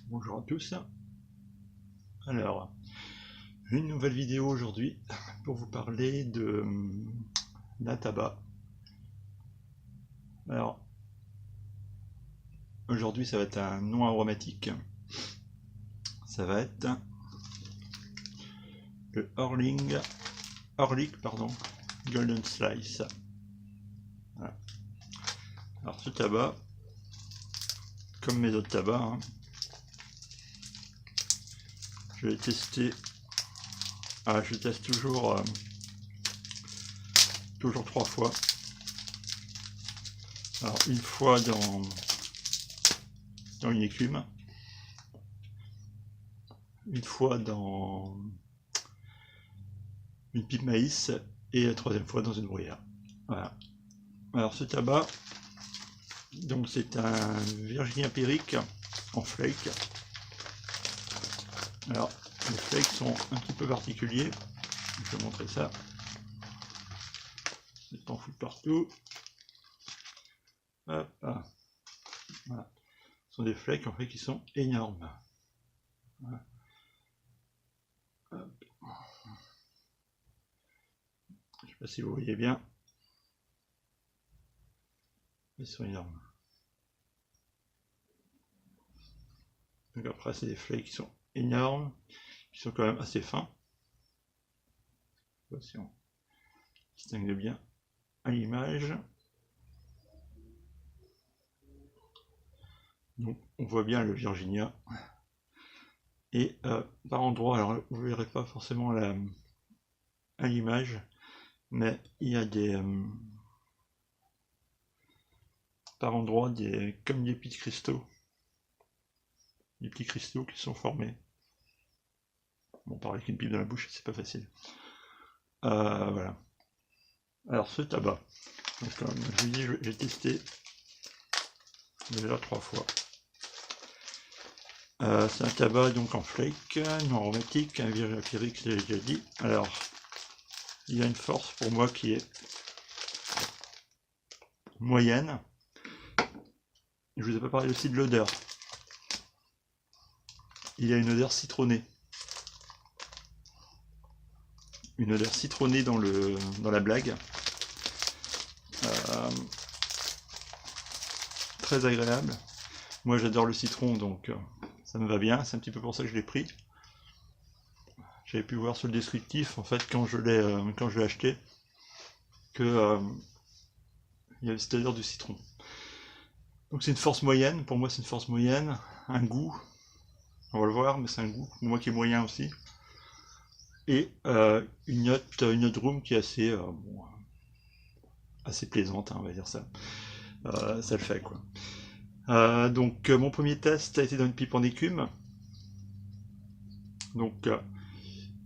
Bonjour à tous. Alors, une nouvelle vidéo aujourd'hui pour vous parler d'un tabac. Alors, aujourd'hui ça va être un non aromatique. Ça va être le Orlik Golden Slice. Voilà. Alors ce tabac, comme mes autres tabacs, hein, je l'ai testé. Je teste toujours 3 fois. Alors une fois dans une écume, une fois dans une pipe maïs et la 3e fois dans une bruyère. Voilà. Alors ce tabac, donc c'est un Virginia Perique en flake. Alors les flakes sont un petit peu particuliers. Je vais montrer ça. C'est pas en foutre partout. Hop, voilà. Ce sont des flakes en fait qui sont énormes. Voilà. Je ne sais pas si vous voyez bien. Ils sont énormes. Donc après c'est des flakes qui sont énormes, qui sont quand même assez fins. Je sais pas si on distingue bien à l'image. Donc on voit bien le Virginia. Et par endroits, alors vous ne verrez pas forcément à l'image, mais il y a par endroits comme des petits cristaux. Des petits cristaux qui sont formés. Bon, parler avec une pipe dans la bouche, c'est pas facile. Voilà. Alors ce tabac, donc, comme je vous dis, j'ai testé déjà 3 fois. C'est un tabac donc en flake, non aromatique, un Virginia Perique, je l'ai déjà dit. Alors, il y a une force pour moi qui est moyenne. Je vous ai pas parlé aussi de l'odeur. Il y a une odeur citronnée. Une odeur citronnée dans la blague. Très agréable. Moi j'adore le citron, donc ça me va bien. C'est un petit peu pour ça que je l'ai pris. J'avais pu voir sur le descriptif, en fait, quand je l'ai acheté, que il y avait cette odeur du citron. Donc c'est une force moyenne. Pour moi c'est une force moyenne. Un goût, on va le voir, mais c'est un goût pour moi qui est moyen aussi. Et une note room qui est assez plaisante, hein, on va dire ça. Ça le fait quoi. Donc mon premier test a été dans une pipe en écume. Donc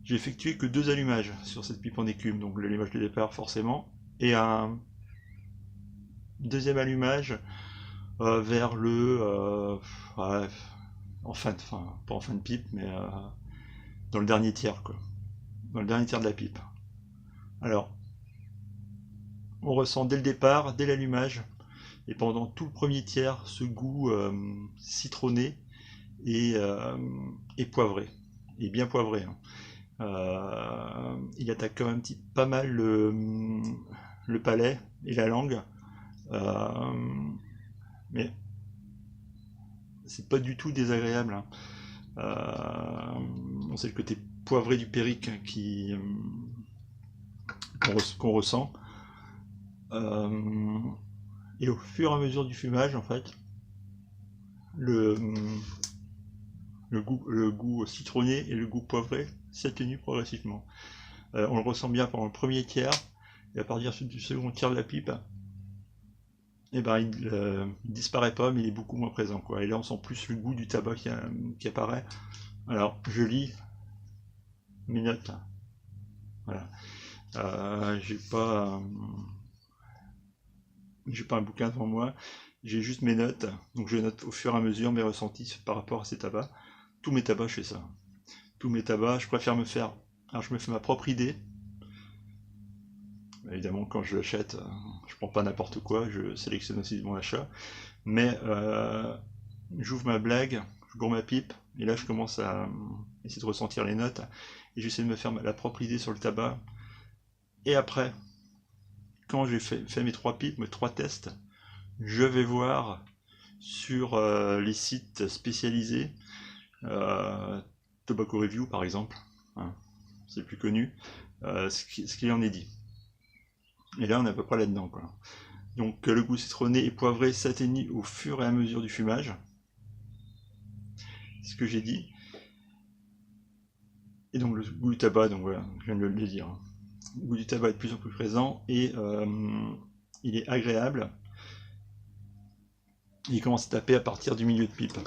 j'ai effectué que 2 allumages sur cette pipe en écume, donc l'allumage de départ forcément, et un deuxième allumage vers pas en fin de pipe, mais dans le dernier tiers quoi. Dans le dernier tiers de la pipe. Alors, on ressent dès le départ, dès l'allumage, et pendant tout le premier tiers, ce goût citronné et poivré, et bien poivré. Hein. Il attaque quand même pas mal le palais et la langue, mais c'est pas du tout désagréable. Hein. C'est le côté poivré du Perique qu'on ressent. Et au fur et à mesure du fumage, en fait, le goût citronné et le goût poivré s'atténuent progressivement. On le ressent bien pendant le premier tiers, et à partir du second tiers de la pipe, il disparaît pas, mais il est beaucoup moins présent, quoi. Et là, on sent plus le goût du tabac qui apparaît. Alors, je lis mes notes. Voilà. J'ai pas un bouquin devant moi, j'ai juste mes notes, donc je note au fur et à mesure mes ressentis par rapport à ces tabacs. Tous mes tabacs, je fais ça. Tous mes tabacs, je préfère me faire. Alors, je me fais ma propre idée. Évidemment, quand je l'achète, je prends pas n'importe quoi, je sélectionne aussi mon achat. Mais j'ouvre ma blague, je bourre ma pipe, et là je commence à essayer de ressentir les notes, et j'essaie de me faire la propre idée sur le tabac. Et après, quand j'ai fait mes 3 pipes, mes 3 tests, je vais voir sur les sites spécialisés, Tobacco Review par exemple, hein, c'est le plus connu, ce qu'il en est dit. Et là on est à peu près là-dedans, quoi. Donc le goût citronné et poivré s'atténue au fur et à mesure du fumage, ce que j'ai dit. Et donc le goût du tabac, donc voilà, je viens de le dire. Le goût du tabac est de plus en plus présent et il est agréable. Il commence à taper à partir du milieu de pipe.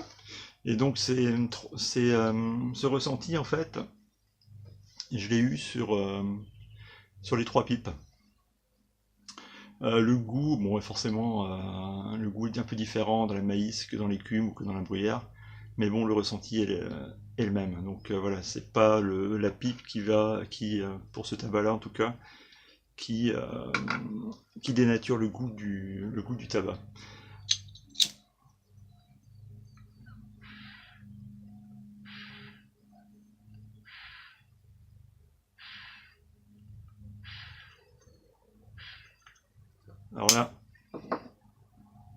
Et donc ce ressenti en fait, je l'ai eu sur les 3 pipes. Le goût, bon forcément, le goût est un peu différent dans la maïs que dans l'écume ou que dans la bruyère, mais bon le ressenti est le même. Donc voilà, c'est pas la pipe qui pour ce tabac-là en tout cas, qui dénature le goût du tabac. Alors là,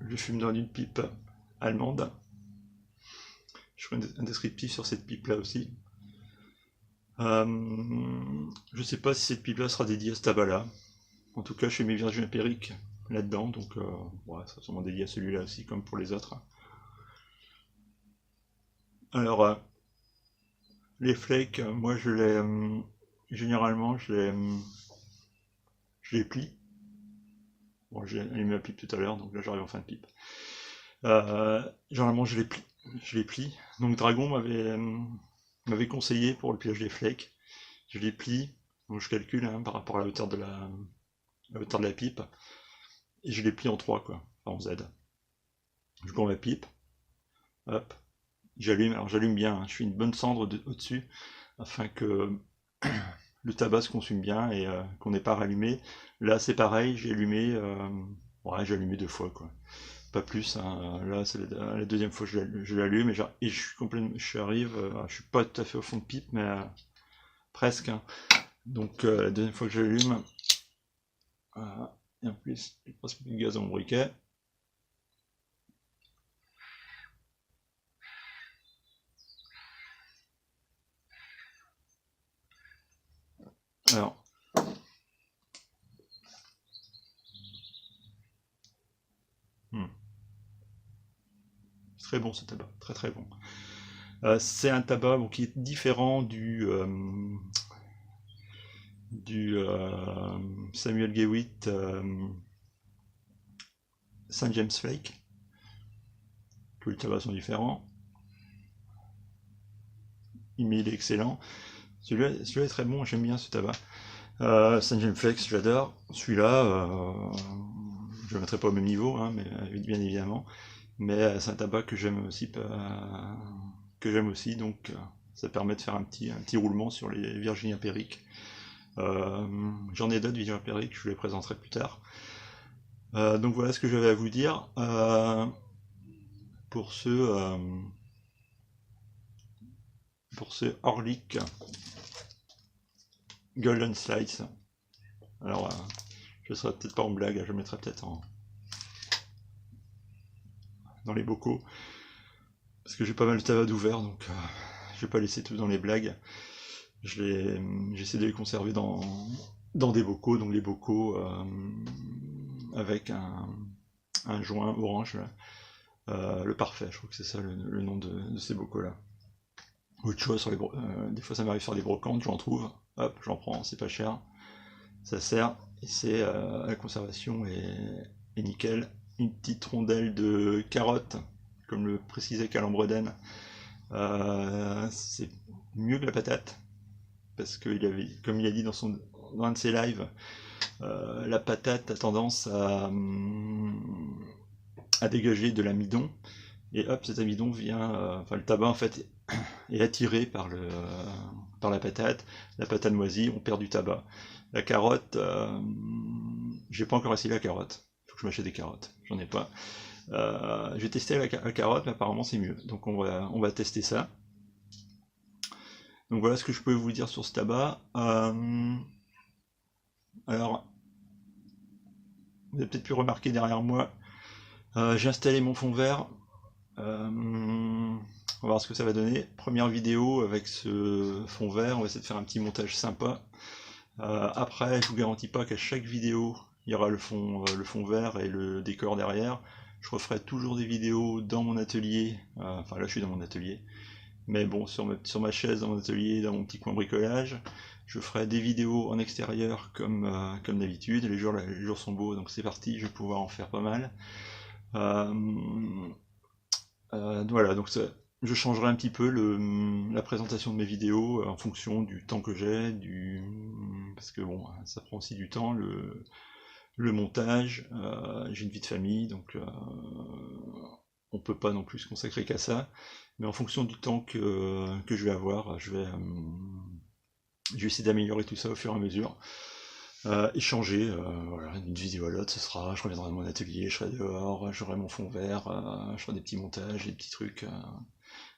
je fume dans une pipe allemande. Je ferai un descriptif sur cette pipe là aussi. Je sais pas si cette pipe là sera dédiée à ce tabac là. En tout cas, je fais mes virgins empiriques là-dedans, donc ouais, ça sera sûrement dédié à celui-là aussi, comme pour les autres. Alors, les flakes, moi je les. Généralement, je les plie. Bon, j'ai allumé ma pipe tout à l'heure, donc là j'arrive en fin de pipe. Généralement, je les plie. Donc, Dragon m'avait conseillé pour le pliage des flakes. Je les plie, donc je calcule hein, par rapport à la hauteur de la pipe. Et je les plie en 3, quoi, enfin en Z. Je prends ma pipe, hop, j'allume, alors j'allume bien, hein, je fais une bonne cendre au-dessus, afin que le tabac se consume bien et qu'on n'ait pas rallumé. Là c'est pareil, j'ai allumé 2 fois, quoi. Pas plus, hein. Là c'est la deuxième fois que je l'allume et je suis complètement, je suis pas tout à fait au fond de pipe, mais presque, hein. Donc la deuxième fois que je l'allume, et en plus il passe plus de gaz dans mon briquet. Alors, c'est très bon ce tabac, très très bon. C'est un tabac bon, qui est différent du Samuel Gewitt St. James Flake. Tous les tabacs sont différents. Mais il est excellent. Celui-là est très bon, j'aime bien ce tabac. St. James Flake, j'adore. Celui-là, je ne le mettrai pas au même niveau, hein, mais bien évidemment. Mais c'est un tabac que j'aime aussi, donc ça permet de faire un petit roulement sur les Virginia Perique. J'en ai d'autres Virginia Perique, je vous les présenterai plus tard. Donc voilà ce que j'avais à vous dire. Pour ce Orlik Golden Slice. Alors je ne serai peut-être pas en blague, je le mettrai peut-être dans les bocaux. Parce que j'ai pas mal de tabac ouvert, donc je vais pas laisser tout dans les blagues. J'essaie de les conserver dans des bocaux, donc les bocaux avec un joint orange, là. Le parfait, je crois que c'est ça le nom de ces bocaux là. Autre chose, des fois ça m'arrive sur des brocantes, j'en trouve, hop, j'en prends, c'est pas cher, ça sert, et c'est la conservation est nickel. Une petite rondelle de carotte, comme le précisait Calambreden, c'est mieux que la patate, parce que comme il a dit dans un de ses lives, la patate a tendance à dégager de l'amidon, et hop, cet amidon vient, le tabac en fait est attiré par la patate moisie, on perd du tabac. La carotte, j'ai pas encore essayé la carotte, faut que je m'achète des carottes, j'en ai pas. J'ai testé la carotte, mais apparemment c'est mieux. Donc on va tester ça. Donc voilà ce que je peux vous dire sur ce tabac. Alors, vous avez peut-être pu remarquer derrière moi, j'ai installé mon fond vert. On va voir ce que ça va donner. Première vidéo avec ce fond vert, on va essayer de faire un petit montage sympa. Après, je vous garantis pas qu'à chaque vidéo, il y aura le fond vert et le décor derrière. Je referai toujours des vidéos dans mon atelier, enfin là je suis dans mon atelier, mais bon, sur ma chaise, dans mon atelier, dans mon petit coin bricolage. Je ferai des vidéos en extérieur comme d'habitude. Les jours sont beaux, donc c'est parti, je vais pouvoir en faire pas mal. Voilà, donc je changerai un petit peu la présentation de mes vidéos en fonction du temps que j'ai, parce que bon, ça prend aussi du temps, le montage. J'ai une vie de famille, donc on peut pas non plus se consacrer qu'à ça. Mais en fonction du temps que je vais avoir, je vais essayer d'améliorer tout ça au fur et à mesure. Échanger, voilà, d'une vidéo à l'autre, je reviendrai dans mon atelier, je serai dehors, j'aurai mon fond vert, je ferai des petits montages, des petits trucs,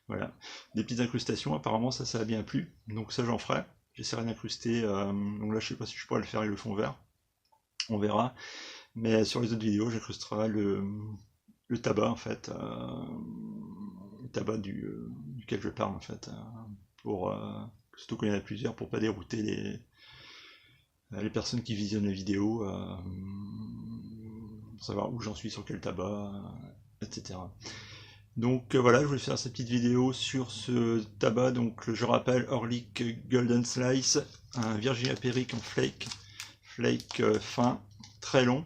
voilà. Des petites incrustations, apparemment ça a bien plu, donc ça j'en ferai. J'essaierai d'incruster, donc là je sais pas si je pourrais le faire avec le fond vert, on verra. Mais sur les autres vidéos, j'incrusterai le tabac en fait, le tabac duquel je parle en fait, pour surtout quand il y en a plusieurs, pour pas dérouter les personnes qui visionnent la vidéo, pour savoir où j'en suis sur quel tabac, etc. Donc voilà, je voulais faire cette petite vidéo sur ce tabac. Donc je rappelle, Orlik Golden Slice, un Virginia Perique en flake fin, très long.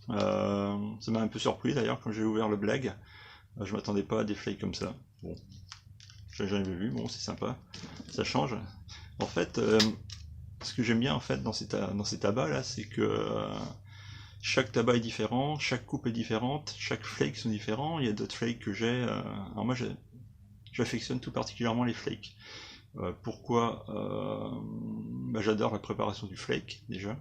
Ça m'a un peu surpris d'ailleurs quand j'ai ouvert le blague. Je m'attendais pas à des flakes comme ça. Bon, je l'ai jamais vu, bon c'est sympa, ça change. En fait, ce que j'aime bien en fait dans ces tabacs là, c'est que chaque tabac est différent, chaque coupe est différente, chaque flake sont différents. Il y a d'autres flakes que j'ai. Alors moi j'affectionne tout particulièrement les flakes. Pourquoi bah, j'adore la préparation du flake déjà.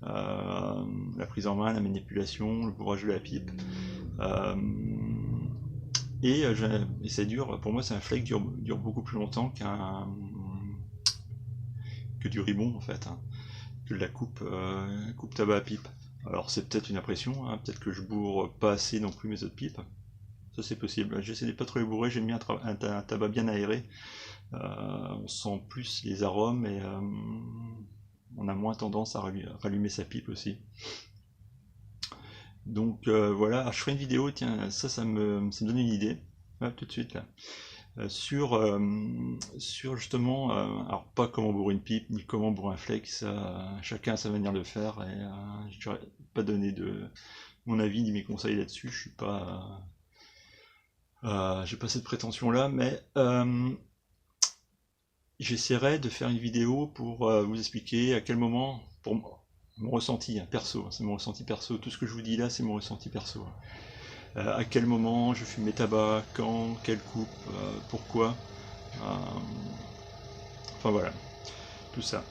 La prise en main, la manipulation, le bourrage de la pipe. Et c'est dur, pour moi c'est un flake dure beaucoup plus longtemps que du ribbon en fait, hein, que de la coupe tabac à pipe. Alors c'est peut-être une impression, hein, peut-être que je bourre pas assez non plus mes autres pipes. Ça c'est possible. J'essaie de pas trop les bourrer, j'aime bien un tabac bien aéré. On sent plus les arômes et on a moins tendance à rallumer sa pipe aussi. Donc voilà, alors, je ferai une vidéo, tiens, ça me donne une idée, hop, tout de suite là, sur justement, alors pas comment bourrer une pipe, ni comment bourrer un flake, ça, chacun a sa manière de faire, et je n'aurais pas donné mon avis ni mes conseils là-dessus, je suis pas, j'ai pas cette prétention là, mais j'essaierai de faire une vidéo pour vous expliquer à quel moment, pour mon ressenti hein, perso, c'est mon ressenti perso, tout ce que je vous dis là c'est mon ressenti perso. À quel moment je fume mes tabacs, quand, quelle coupe, pourquoi. Enfin voilà, tout ça.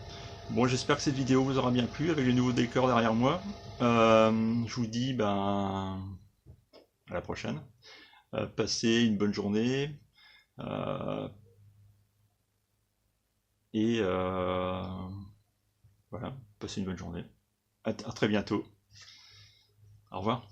Bon, j'espère que cette vidéo vous aura bien plu avec les nouveaux décors derrière moi. Je vous dis ben, à la prochaine. Passez une bonne journée. Et voilà, passez une bonne journée. À très bientôt. Au revoir.